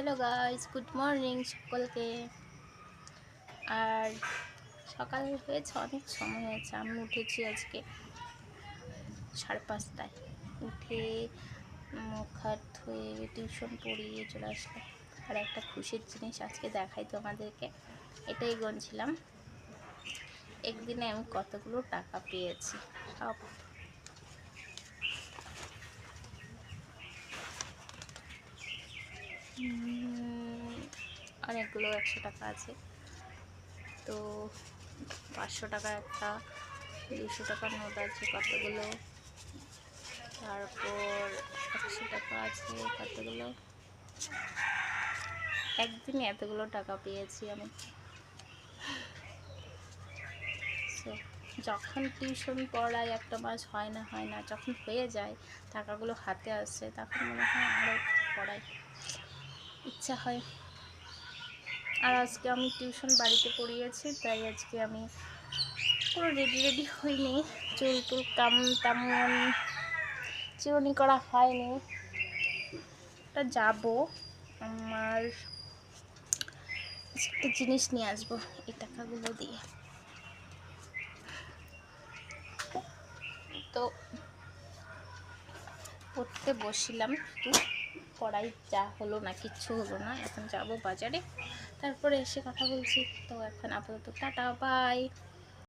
Hello guys, good morning সকলকে। আর সকাল হয়েছে, অনেক সময় হয়েছে। আমি উঠেছি আজকে 5:30টায়। উঠে মুখ হাত ধুয়ে টিউশন পড়িয়ে চলে আসলাম। আর একটা খুশির জিনিস আজকে দেখাই তোমাদেরকে, এটাই গুনছিলাম একদিনে আমি কতগুলো টাকা পেয়েছি। সব অনেকগুলো 100 টাকা আছে, তো 500 টাকা একটা, 200 টাকার নোট আছে কতগুলো, তারপর 100 টাকা আছে কতগুলো। একদিনে এতগুলো টাকা পেয়েছি আমি। যখন টিউশন পড়াই একটা মাস হয় না, যখন হয়ে যায় টাকাগুলো হাতে আসছে, তখন মনে হয় আরও পড়াই ইচ্ছা হয়। আর আজকে আমি টিউশন বাড়িতে পড়িয়েছি, তাই আজকে আমি পুরো রেডি হইনি, চুল টুল তেমন চিরুনি করা হয়নি। তা যাবো, আমার একটা জিনিস নিয়ে আসবো এই টাকাগুলো দিয়ে। তো পড়তে বসছিলাম, শুধু পড়াই যা হলো না, কিচ্ছু হলো না। এখন যাব বাজারে, তারপরে এসে কথা বলছি। তো এখন আপাতত টাটা, বাই।